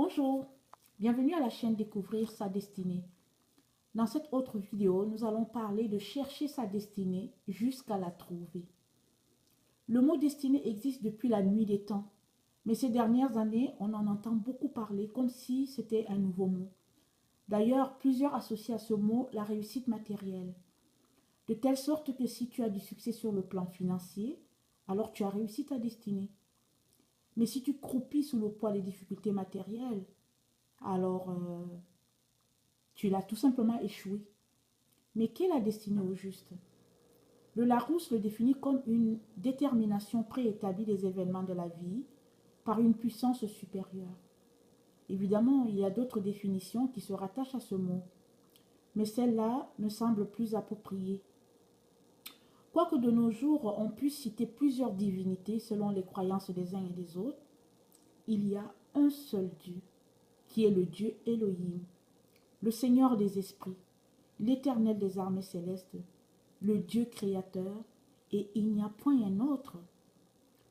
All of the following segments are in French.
Bonjour, bienvenue à la chaîne Découvrir sa destinée. Dans cette autre vidéo, nous allons parler de chercher sa destinée jusqu'à la trouver. Le mot destinée existe depuis la nuit des temps, mais ces dernières années, on en entend beaucoup parler comme si c'était un nouveau mot. D'ailleurs, plusieurs associent à ce mot la réussite matérielle, de telle sorte que si tu as du succès sur le plan financier, alors tu as réussi ta destinée. Mais si tu croupis sous le poids des difficultés matérielles, alors tu l'as tout simplement échoué. Mais qu'est la destinée au juste? Le Larousse le définit comme une détermination préétablie des événements de la vie par une puissance supérieure. Évidemment, il y a d'autres définitions qui se rattachent à ce mot, mais celle-là me semble plus appropriée. Quoique de nos jours, on puisse citer plusieurs divinités selon les croyances des uns et des autres, il y a un seul Dieu, qui est le Dieu Elohim, le Seigneur des esprits, l'Éternel des armées célestes, le Dieu créateur, et il n'y a point un autre.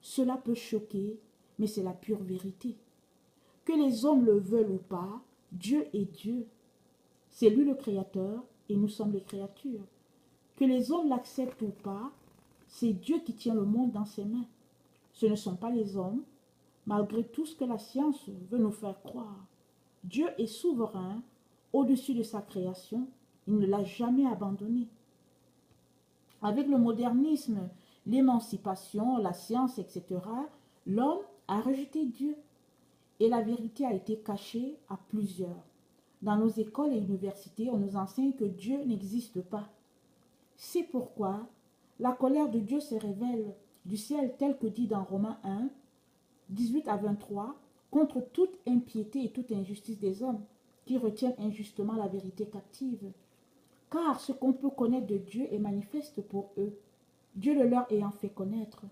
Cela peut choquer, mais c'est la pure vérité. Que les hommes le veulent ou pas, Dieu est Dieu. C'est lui le créateur et nous sommes les créatures. Que les hommes l'acceptent ou pas, c'est Dieu qui tient le monde dans ses mains. Ce ne sont pas les hommes, malgré tout ce que la science veut nous faire croire. Dieu est souverain au-dessus de sa création. Il ne l'a jamais abandonné. Avec le modernisme, l'émancipation, la science, etc., l'homme a rejeté Dieu et la vérité a été cachée à plusieurs. Dans nos écoles et universités, on nous enseigne que Dieu n'existe pas. C'est pourquoi la colère de Dieu se révèle du ciel tel que dit dans Romains 1, 18 à 23, contre toute impiété et toute injustice des hommes qui retiennent injustement la vérité captive. Car ce qu'on peut connaître de Dieu est manifeste pour eux, Dieu le leur ayant fait connaître.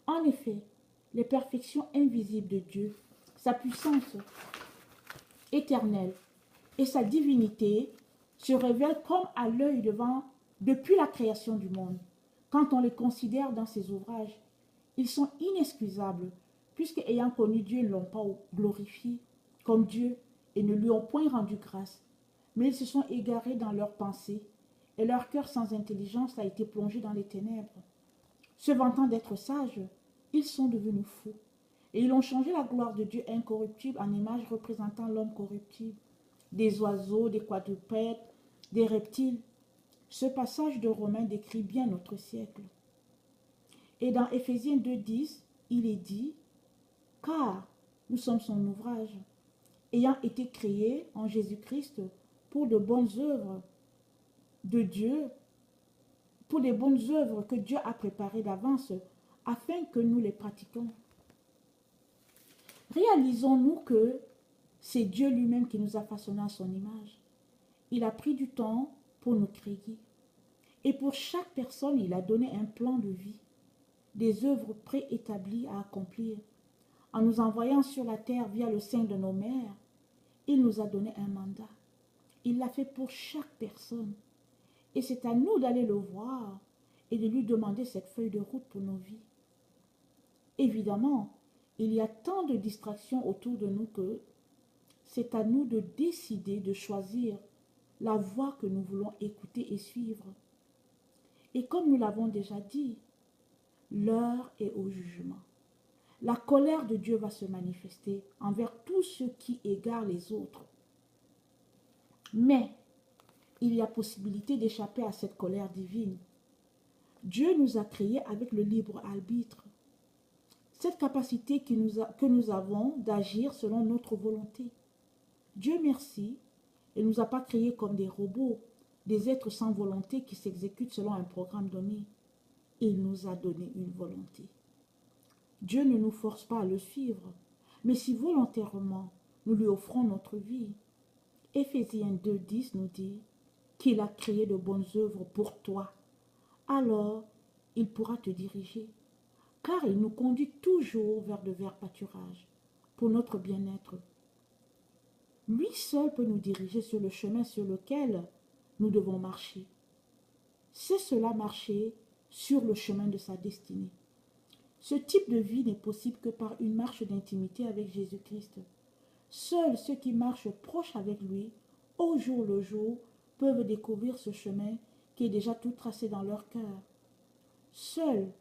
En effet, les perfections invisibles de Dieu, sa puissance éternelle et sa divinité se révèlent comme à l'œil devant depuis la création du monde. Quand on les considère dans ses ouvrages, ils sont inexcusables, puisque ayant connu Dieu, ils ne l'ont pas glorifié comme Dieu et ne lui ont point rendu grâce. Mais ils se sont égarés dans leurs pensées, et leur cœur sans intelligence a été plongé dans les ténèbres. Se vantant d'être sages, ils sont devenus fous, et ils ont changé la gloire de Dieu incorruptible en image représentant l'homme corruptible, des oiseaux, des quadrupèdes, des reptiles. Ce passage de Romains décrit bien notre siècle. Et dans Éphésiens 2,10, il est dit, car nous sommes son ouvrage, ayant été créés en Jésus-Christ pour de bonnes œuvres de Dieu, pour des bonnes œuvres que Dieu a préparées d'avance afin que nous les pratiquions. Réalisons-nous que c'est Dieu lui-même qui nous a façonnés à son image. Il a pris du temps pour nous créer. Et pour chaque personne, il a donné un plan de vie, des œuvres préétablies à accomplir. En nous envoyant sur la terre via le sein de nos mères, il nous a donné un mandat. Il l'a fait pour chaque personne. Et c'est à nous d'aller le voir et de lui demander cette feuille de route pour nos vies. Évidemment, il y a tant de distractions autour de nous que c'est à nous de décider, de choisir la voie que nous voulons écouter et suivre. Et comme nous l'avons déjà dit, l'heure est au jugement. La colère de Dieu va se manifester envers tous ceux qui égarent les autres. Mais il y a possibilité d'échapper à cette colère divine. Dieu nous a créés avec le libre arbitre. Cette capacité que nous avons d'agir selon notre volonté. Dieu merci, il ne nous a pas créés comme des robots, des êtres sans volonté qui s'exécutent selon un programme donné. Il nous a donné une volonté. Dieu ne nous force pas à le suivre, mais si volontairement nous lui offrons notre vie. Éphésiens 2,10 nous dit qu'il a créé de bonnes œuvres pour toi. Alors, il pourra te diriger, car il nous conduit toujours vers de verts pâturages, pour notre bien-être. Lui seul peut nous diriger sur le chemin sur lequel nous devons marcher. C'est cela marcher sur le chemin de sa destinée. Ce type de vie n'est possible que par une marche d'intimité avec Jésus-Christ. Seuls ceux qui marchent proches avec lui, au jour le jour, peuvent découvrir ce chemin qui est déjà tout tracé dans leur cœur. Seule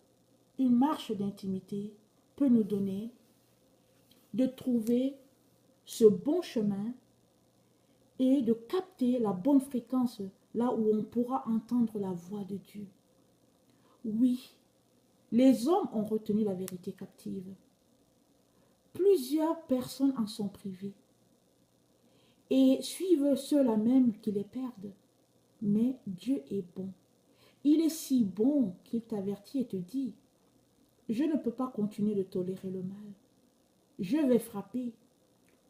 une marche d'intimité peut nous donner de trouver ce bon chemin et de capter la bonne fréquence là où on pourra entendre la voix de Dieu. Oui, les hommes ont retenu la vérité captive. Plusieurs personnes en sont privées et suivent ceux-là même qui les perdent. Mais Dieu est bon. Il est si bon qu'il t'avertit et te dit, je ne peux pas continuer de tolérer le mal. Je vais frapper.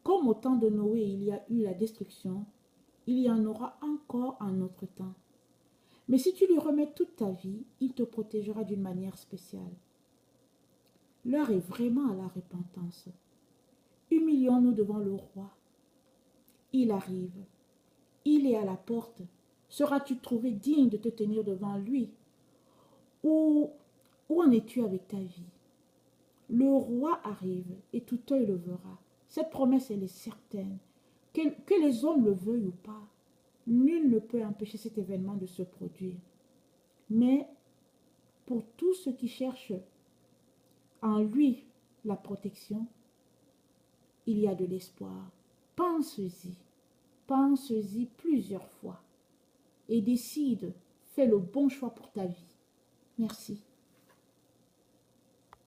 Comme au temps de Noé, il y a eu la destruction, il y en aura encore en notre temps. Mais si tu lui remets toute ta vie, il te protégera d'une manière spéciale. L'heure est vraiment à la repentance. Humilions-nous devant le roi. Il arrive. Il est à la porte. Seras-tu trouvé digne de te tenir devant lui? Où en es-tu avec ta vie? Le roi arrive et tout œil le verra. Cette promesse, elle est certaine. Que les hommes le veuillent ou pas, nul ne peut empêcher cet événement de se produire. Mais pour tous ceux qui cherchent en lui la protection, il y a de l'espoir. Pense-y. Pense-y plusieurs fois et décide, fais le bon choix pour ta vie. Merci.